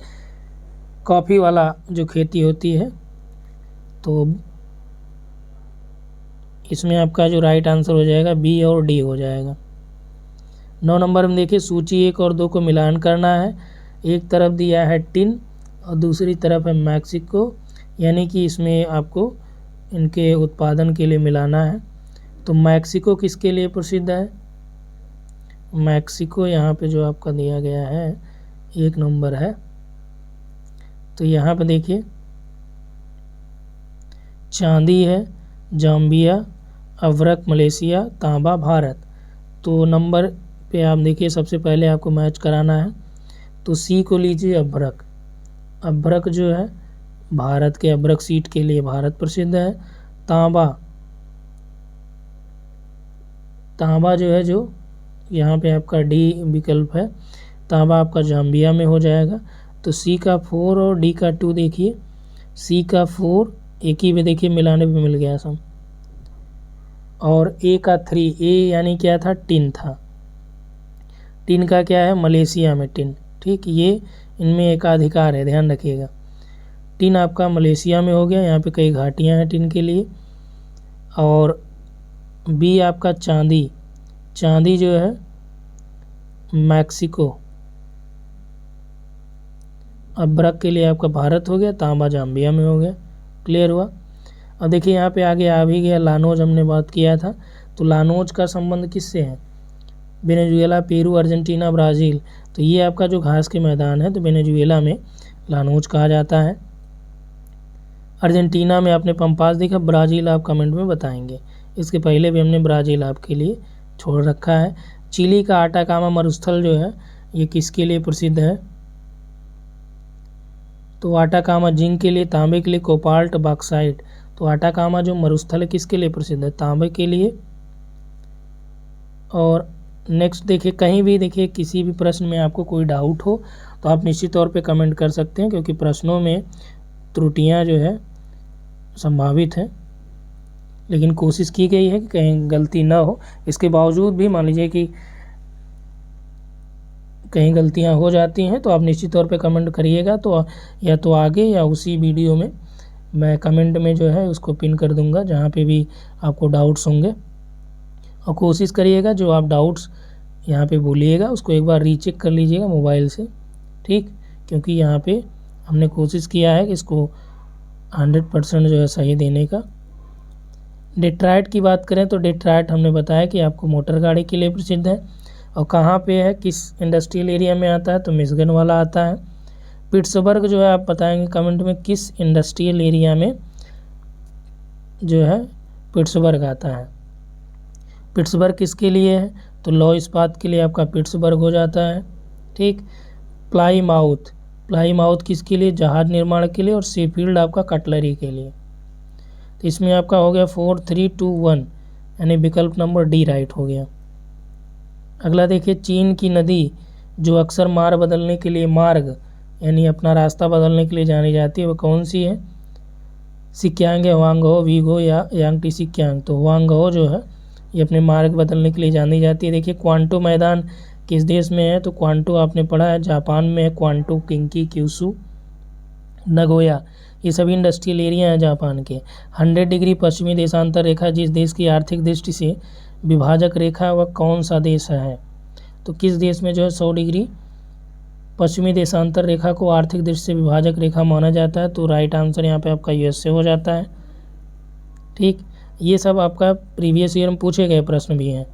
कॉफ़ी वाला जो खेती होती है। तो इसमें आपका जो राइट आंसर हो जाएगा बी और डी हो जाएगा। 9 नंबर में देखिए सूची 1 और 2 को मिलान करना है। एक तरफ दिया है टिन और दूसरी तरफ है मैक्सिको, यानी कि इसमें आपको इनके उत्पादन के लिए मिलाना है। तो मैक्सिको किसके लिए प्रसिद्ध है, मैक्सिको यहाँ पे जो आपका दिया गया है 1 नंबर है। तो यहाँ पे देखिए चांदी है जाम्बिया, अवरक मलेशिया, तांबा भारत। तो नंबर पे आप देखिए सबसे पहले आपको मैच कराना है। तो सी को लीजिए अभ्रक। अभ्रक जो है भारत के अभ्रक सीट के लिए भारत प्रसिद्ध है। तांबा, तांबा जो है जो यहाँ पे आपका डी विकल्प है, तांबा आपका जाम्बिया में हो जाएगा। तो सी का 4 और डी का 2 देखिए, सी का 4 एक ही में देखिए मिलाने पे मिल गया सब, और ए का 3, ए यानी क्या था, टिन था। टिन का क्या है, मलेशिया में टिन। ठीक। ये इनमें एकाधिकार है, ध्यान रखिएगा। टिन आपका मलेशिया में हो गया, यहाँ पे कई घाटियाँ हैं टिन के लिए। और बी आपका चांदी, चांदी जो है मैक्सिको, अभ्रक के लिए आपका भारत हो गया, तांबा जाम्बिया में हो गया। क्लियर हुआ। अब देखिए यहाँ पे आगे आ भी गया लानोज, हमने बात किया था। तो लानोज का संबंध किससे है, वेनेजुएला, पेरू, अर्जेंटीना, ब्राज़ील। तो ये आपका जो घास के मैदान है तो वेनेजुएला में लानोज कहा जाता है। अर्जेंटीना में आपने पंपास देखा, ब्राज़ील आप कमेंट में बताएंगे। इसके पहले भी हमने ब्राज़ील आपके लिए छोड़ रखा है। चिली का आटाकामा मरुस्थल जो है ये किसके लिए प्रसिद्ध है, तो आटाकामा जिंक के लिए, तांबे के लिए, कोबाल्ट, बॉक्साइट। तो आटाकामा जो मरुस्थल है किसके लिए प्रसिद्ध है, तांबे के लिए। और नेक्स्ट देखिए, कहीं भी देखिए किसी भी प्रश्न में आपको कोई डाउट हो तो आप निश्चित तौर पे कमेंट कर सकते हैं, क्योंकि प्रश्नों में त्रुटियां जो है संभावित है, लेकिन कोशिश की गई है कि कहीं गलती ना हो। इसके बावजूद भी मान लीजिए कि कहीं गलतियां हो जाती हैं तो आप निश्चित तौर पे कमेंट करिएगा, तो या तो आगे या उसी वीडियो में मैं कमेंट में जो है उसको पिन कर दूंगा जहाँ पे भी आपको डाउट्स होंगे। और कोशिश करिएगा जो आप डाउट्स यहाँ पे बोलिएगा उसको एक बार रीचेक कर लीजिएगा मोबाइल से। ठीक। क्योंकि यहाँ पे हमने कोशिश किया है कि इसको 100% जो है सही देने का। डेट्राइट की बात करें तो डेट्राइट हमने बताया कि आपको मोटर गाड़ी के लिए प्रसिद्ध है और कहाँ पे है, किस इंडस्ट्रियल एरिया में आता है, तो मिशिगन वाला आता है। पिट्सबर्ग जो है आप बताएंगे कमेंट में किस इंडस्ट्रियल एरिया में जो है पिट्सबर्ग आता है। पिट्सबर्ग किसके लिए है, तो लौह इस्पात के लिए आपका पिट्सबर्ग हो जाता है। ठीक। प्लाईमाउथ किसके लिए, जहाज निर्माण के लिए, और शेफील्ड आपका कटलरी के लिए। तो इसमें आपका हो गया 4, 3, 2, 1 यानी विकल्प नंबर डी राइट हो गया। अगला देखिए, चीन की नदी जो अक्सर मार्ग यानी अपना रास्ता बदलने के लिए जानी जाती है वो कौन सी है, सिक्यांग है, हुआंगहो, वीगो या यांगटी सिक्यांग। तो हुआंगहो जो है ये अपने मार्ग बदलने के लिए जानी जाती है। देखिए क्वांटो मैदान किस देश में है, तो क्वांटो आपने पढ़ा है जापान में है, क्वांटो, किंकी, क्यूशू, नगोया, ये सभी इंडस्ट्रियल एरिया हैं जापान के। 100 डिग्री पश्चिमी देशांतर रेखा जिस देश की आर्थिक दृष्टि से विभाजक रेखा वह कौन सा देश है, तो किस देश में जो है 100 डिग्री पश्चिमी देशांतर रेखा को आर्थिक दृष्टि से विभाजक रेखा माना जाता है, तो राइट आंसर यहाँ पे आपका यूएसए हो जाता है। ठीक। ये सब आपका प्रीवियस ईयर में पूछे गए प्रश्न भी हैं।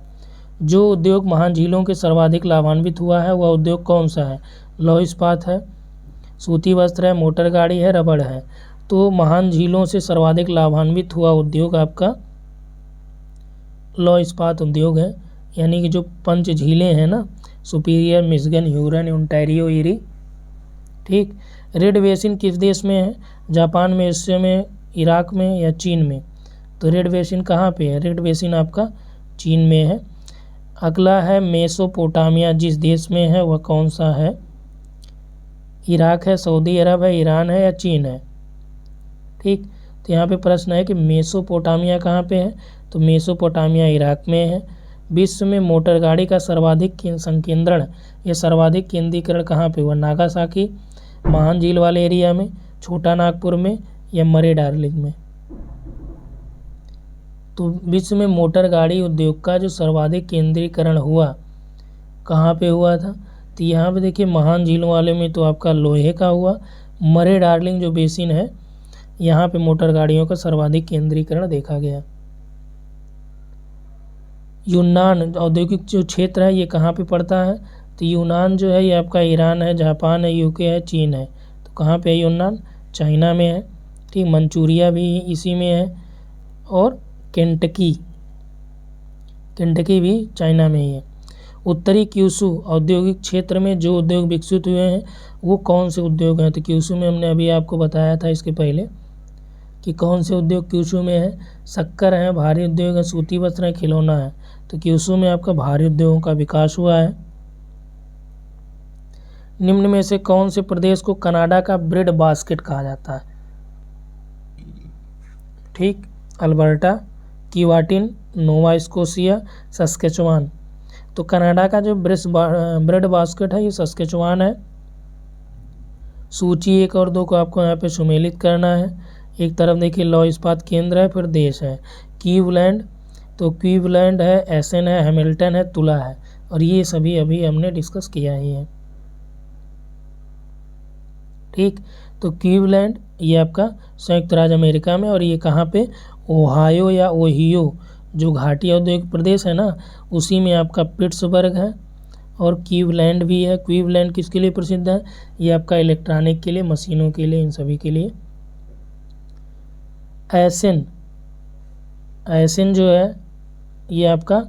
जो उद्योग महान झीलों के सर्वाधिक लाभान्वित हुआ है वह उद्योग कौन सा है, लौह इस्पात है, सूती वस्त्र है, मोटर गाड़ी है, रबड़ है। तो महान झीलों से सर्वाधिक लाभान्वित हुआ उद्योग आपका लौह इस्पात उद्योग है, यानी कि जो 5 झीलें हैं ना, Superior, Michigan, Huron, Ontario, Erie. ठीक। रेड बेसिन किस देश में है, जापान में, एशिया में, इराक में या चीन में, तो रेड बेसिन कहाँ पे है, रेड बेसिन आपका चीन में है। अगला है मेसोपोटामिया जिस देश में है वह कौन सा है, इराक है, सऊदी अरब है, ईरान है या चीन है। ठीक। तो यहाँ पे प्रश्न है कि मेसोपोटामिया कहाँ पे है, तो मेसोपोटामिया इराक में है। विश्व में मोटर गाड़ी का सर्वाधिक संकेंद्रण या सर्वाधिक केंद्रीकरण कहाँ पे हुआ, नागासाकी, महान झील वाले एरिया में, छोटा नागपुर में या मरे डार्लिंग में। तो विश्व में मोटर गाड़ी उद्योग का जो सर्वाधिक केंद्रीकरण हुआ कहाँ पे हुआ था, तो यहाँ पे देखिए महान झीलों वाले में तो आपका लोहे का हुआ, मरे डार्लिंग जो बेसिन है यहाँ पे मोटर गाड़ियों का सर्वाधिक केंद्रीकरण देखा गया। यूनान औद्योगिक जो क्षेत्र है ये कहाँ पे पड़ता है, तो यूनान जो है ये आपका ईरान है, जापान है, यूके है, चीन है। तो कहाँ पे है यूनान, चाइना में है। ठीक। मंचूरिया भी इसी में है और केंटकी भी चाइना में ही है। उत्तरी क्यूशू औद्योगिक क्षेत्र में जो उद्योग विकसित हुए हैं वो कौन से उद्योग हैं, तो क्यूशू में हमने अभी आपको बताया था इसके पहले कि कौन से उद्योग क्यूशू में है, शक्कर है, भारी उद्योग है, सूती वस्त्र है, खिलौना है। तो क्यूशू में आपका भारी उद्योगों का विकास हुआ है। निम्न में से कौन से प्रदेश को कनाडा का ब्रेड बास्केट कहा जाता है, ठीक, अल्बर्टा, कीवाटिन, नोवा स्कोशिया, सस्केचुआन। तो कनाडा का जो ब्रेड बास्केट है ये सस्केचुआन है। सूची 1 और 2 को आपको यहाँ पे सुमेलित करना है। एक तरफ देखिए लौह इस्पात केंद्र है, फिर देश है क्लीवलैंड, तो क्लीवलैंड है, एसेन है, हैमिल्टन है, तुला है, और ये सभी अभी हमने डिस्कस किया ही है। ठीक। तो क्लीवलैंड ये आपका संयुक्त राज्य अमेरिका में, और ये कहाँ पे, ओहायो या ओहियो जो घाटी औद्योगिक प्रदेश है ना उसी में आपका पिट्सबर्ग है, और क्लीवलैंड भी है। क्लीवलैंड किसके लिए प्रसिद्ध है, ये आपका इलेक्ट्रॉनिक के लिए, मशीनों के लिए, इन सभी के लिए। एसेन जो है ये आपका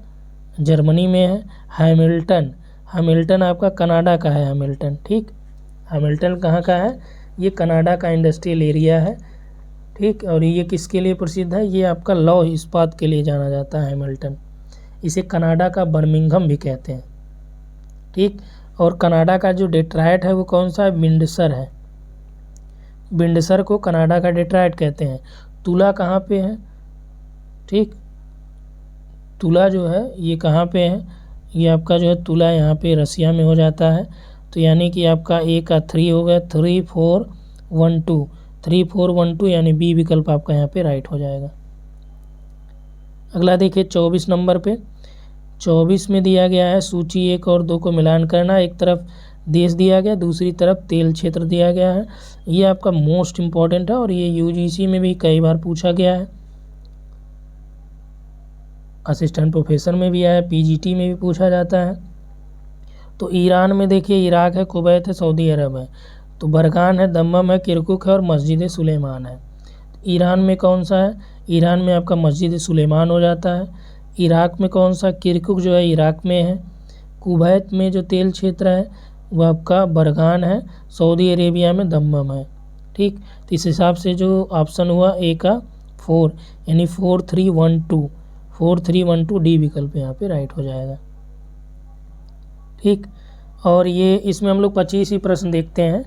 जर्मनी में है। हैमिल्टन आपका कनाडा का है, हैमिल्टन। ठीक। हैमिल्टन कहाँ का है, ये कनाडा का इंडस्ट्रियल एरिया है। ठीक। और ये किसके लिए प्रसिद्ध है, ये आपका लौह इस्पात के लिए जाना जाता है हैमिल्टन। इसे कनाडा का बर्मिंघम भी कहते हैं। ठीक। और कनाडा का जो डेट्राइट है वो कौन सा है, विंडसर है। विंडसर को कनाडा का डेट्राइट कहते हैं। तुला कहाँ पे है, ठीक, तुला जो है ये कहाँ पे है, ये आपका जो है तुला यहाँ पे रसिया में हो जाता है। तो यानी कि आपका ए का 3 हो गया, 3, 4, 1, 2, 3, 4, 1, 2 यानी बी विकल्प आपका यहाँ पे राइट हो जाएगा। अगला देखिए 24 नंबर पे, 24 में दिया गया है सूची 1 और 2 को मिलान करना। एक तरफ देश दिया गया, दूसरी तरफ तेल क्षेत्र दिया गया है। ये आपका मोस्ट इम्पॉर्टेंट है और ये यूजीसी में भी कई बार पूछा गया है। असिस्टेंट प्रोफेसर में भी आया, पीजीटी में भी पूछा जाता है। तो ईरान में देखिए इराक है, कुवैत है, सऊदी अरब है। तो बरगान है, दम्मम है, किरकुक है और मस्जिद सुलेमान है। ईरान में कौन सा है? ईरान में आपका मस्जिद सुलेमान हो जाता है। इराक में कौन सा? किरकुक जो है इराक में है। कुवैत में जो तेल क्षेत्र है वो आपका बरगान है। सऊदी अरेबिया में दम्मम है। ठीक, तो इस हिसाब से जो ऑप्शन हुआ ए का 4 यानी 4312 डी विकल्प यहाँ पे राइट हो जाएगा। ठीक, और ये इसमें हम लोग 25 ही प्रश्न देखते हैं।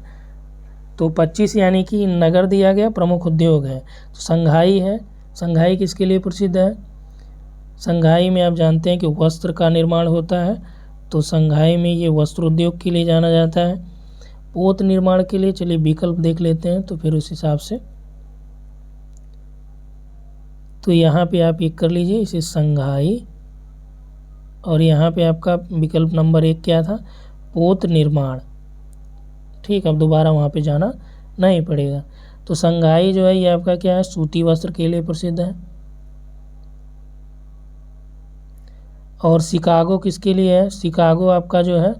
तो 25 यानी कि नगर दिया गया, प्रमुख उद्योग है। तो संघाई है। संघाई किसके लिए प्रसिद्ध है? संघाई में आप जानते हैं कि वस्त्र का निर्माण होता है, तो संघाई में ये वस्त्र उद्योग के लिए जाना जाता है। पोत निर्माण के लिए चलिए विकल्प देख लेते हैं तो फिर उस हिसाब से। तो यहाँ पे आप एक कर लीजिए इसे संघाई, और यहाँ पे आपका विकल्प नंबर 1 क्या था? पोत निर्माण। ठीक, अब दोबारा वहाँ पे जाना नहीं पड़ेगा। तो संघाई जो है ये आपका क्या है? सूती वस्त्र के लिए प्रसिद्ध है। और शिकागो किसके लिए है? शिकागो आपका जो है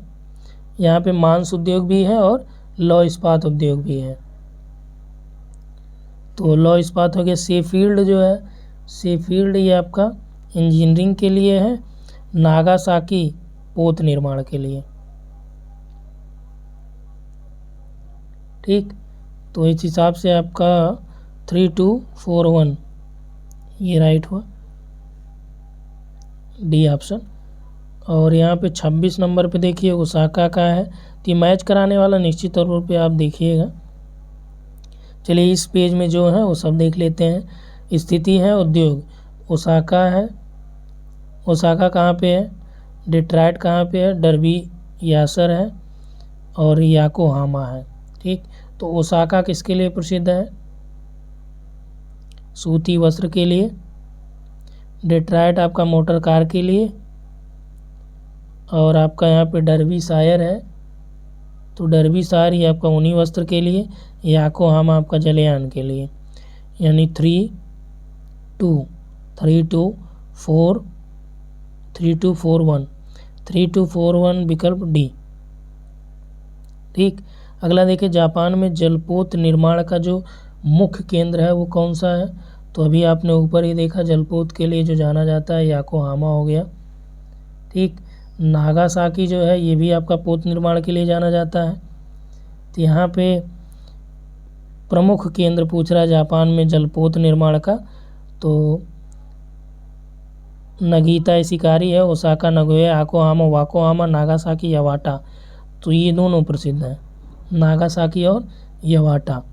यहाँ पे मांस उद्योग भी है और लौह इस्पात उद्योग भी है। तो लौह इस्पात हो गया। शेफील्ड जो है, शेफील्ड ये आपका इंजीनियरिंग के लिए है। नागासाकी पोत निर्माण के लिए। ठीक, तो इस हिसाब से आपका 3241 ये राइट हुआ, डी ऑप्शन। और यहाँ पे 26 नंबर पे देखिए ओसाका का है। तो ये मैच कराने वाला निश्चित तौर पे आप देखिएगा। चलिए इस पेज में जो है वो सब देख लेते हैं। स्थिति है उद्योग, ओसाका है। ओसाका कहाँ पे है? डेट्रॉइट कहाँ पे है? डर्बी यासर है और याकोहामा है। ठीक, तो ओसाका किसके लिए प्रसिद्ध है? सूती वस्त्र के लिए। डेट्रॉइट आपका मोटर कार के लिए। और आपका यहाँ पे डर्बी शायर है, तो डर्बी शायर ये आपका ऊनी वस्त्र के लिए। याकोहामा आपका जलयान के लिए। यानी 3241 विकल्प डी। ठीक, अगला देखिए जापान में जलपोत निर्माण का जो मुख्य केंद्र है वो कौन सा है? तो अभी आपने ऊपर ही देखा जलपोत के लिए जो जाना जाता है याकोहामा हो गया। ठीक, नागासाकी जो है ये भी आपका पोत निर्माण के लिए जाना जाता है। तो यहाँ पे प्रमुख केंद्र पूछ रहा है जापान में जलपोत निर्माण का, तो नगीता इशिकारी है, ओसाका नगोया, याकोहामा वाकोहामा, नागासाकी यवाटा। तो ये दोनों प्रसिद्ध हैं, नागासाकी और यवाटा।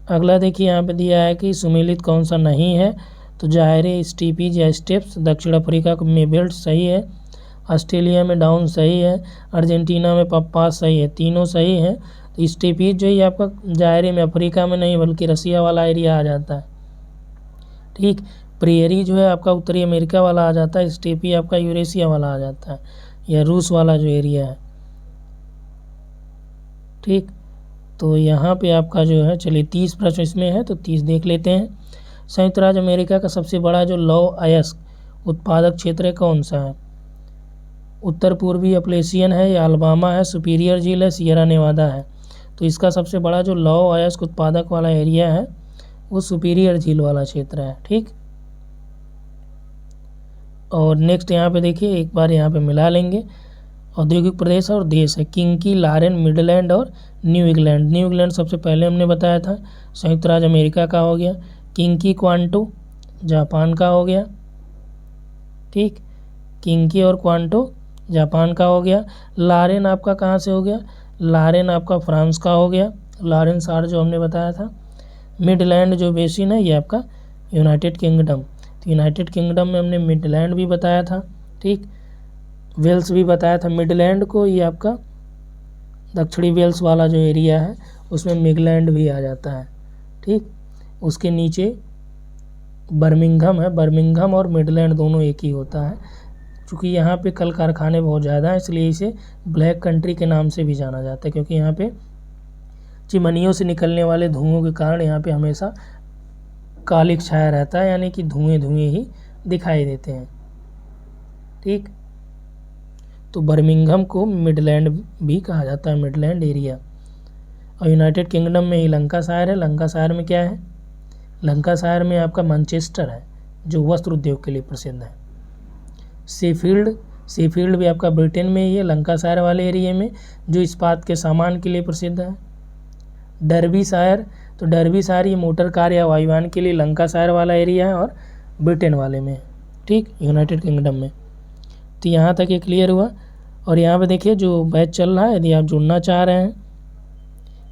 अगला देखिए यहाँ पे दिया है कि सुमेलित कौन सा नहीं है? तो जायरे, स्टीपीज या स्टेप्स। दक्षिण अफ्रीका में बेल्ट सही है। ऑस्ट्रेलिया में डाउन सही है। अर्जेंटीना में पप्पास सही है। तीनों सही हैं। तो स्टेपीज जो है आपका जायरे में अफ्रीका में नहीं बल्कि रसिया वाला एरिया आ जाता है। ठीक, प्रेयरी जो है आपका उत्तरी अमेरिका वाला आ जाता है। स्टेपी आपका यूरेशिया वाला आ जाता है या रूस वाला जो एरिया है। ठीक, तो यहाँ पे आपका जो है चलिए 30 प्रश्न इसमें है तो 30 देख लेते हैं। संयुक्त राज्य अमेरिका का सबसे बड़ा जो लौह अयस्क उत्पादक क्षेत्र है कौन सा है? उत्तर पूर्वी अपलेशियन है या अल्बामा है, सुपीरियर झील है, सियरा नेवादा है। तो इसका सबसे बड़ा जो लौह अयस्क उत्पादक वाला एरिया है वो सुपीरियर झील वाला क्षेत्र है। ठीक, और नेक्स्ट यहाँ पे देखिए एक बार यहाँ पे मिला लेंगे। औद्योगिक प्रदेश और देश है किंकी, लारेन, मिडलैंड और न्यू इंग्लैंड। न्यू इंग्लैंड सबसे पहले हमने बताया था, संयुक्त राज्य अमेरिका का हो गया। किंकी क्वांटो जापान का हो गया। ठीक, किंकी और क्वांटो जापान का हो गया। लारेन आपका कहाँ से हो गया? लारेन आपका फ्रांस का हो गया, लारेन सार जो हमने बताया था। मिडलैंड जो बेसिन है ये आपका यूनाइटेड किंगडम। तो यूनाइटेड किंगडम में हमने मिडलैंड भी बताया था। ठीक, वेल्स भी बताया था मिडलैंड को, ये आपका दक्षिणी वेल्स वाला जो एरिया है उसमें मिडलैंड भी आ जाता है। ठीक, उसके नीचे बर्मिंघम है, बर्मिंघम और मिडलैंड दोनों एक ही होता है। क्योंकि यहाँ पे कल कारखाने बहुत ज़्यादा हैं इसलिए इसे ब्लैक कंट्री के नाम से भी जाना जाता है, क्योंकि यहाँ पे चिमनियों से निकलने वाले धुओं के कारण यहाँ पे हमेशा कालिक छाया रहता है, यानी कि धुएं धुएं ही दिखाई देते हैं। ठीक। तो बर्मिंघम को मिडलैंड भी कहा जाता है, मिडलैंड एरिया। और यूनाइटेड किंगडम में ही लंकाशायर है। लंकाशायर में क्या है? लंकाशायर में आपका मैनचेस्टर है जो वस्त्र उद्योग के लिए प्रसिद्ध है। शेफील्ड भी आपका ब्रिटेन में ही है, लंकाशायर वाले एरिया में, जो इस्पात के सामान के लिए प्रसिद्ध है। डर्बीशायर, तो डर्बीशायर ये मोटर कार या वायुयान के लिए लंकाशायर वाला एरिया है और ब्रिटेन वाले में है, ठीक, यूनाइटेड किंगडम में। तो यहाँ तक ये क्लियर हुआ। और यहाँ पे देखिए जो बैच चल रहा है, यदि आप जुड़ना चाह रहे हैं,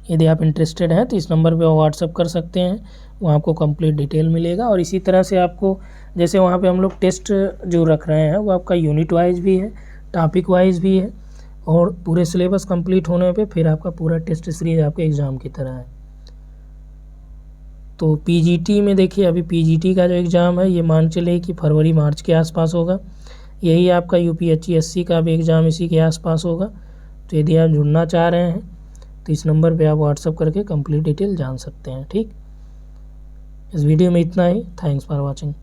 यदि आप इंटरेस्टेड हैं तो इस नंबर पे व्हाट्सअप कर सकते हैं, वहाँ आपको कंप्लीट डिटेल मिलेगा। और इसी तरह से आपको जैसे वहाँ पे हम लोग टेस्ट जो रख रहे हैं वो आपका यूनिट वाइज भी है, टॉपिक वाइज भी है, और पूरे सिलेबस कंप्लीट होने पे फिर आपका पूरा टेस्ट सीरीज आपके एग्ज़ाम की तरह है। तो पीजीटी में देखिए, अभी पीजीटी का जो एग्ज़ाम है ये मान चले कि फरवरी मार्च के आसपास होगा। यही आपका यूपीएससी का भी एग्ज़ाम इसी के आसपास होगा। तो यदि आप जुड़ना चाह रहे हैं तो इस नंबर पे आप व्हाट्सअप करके कंप्लीट डिटेल जान सकते हैं, ठीक। इस वीडियो में इतना ही। Thanks for watching.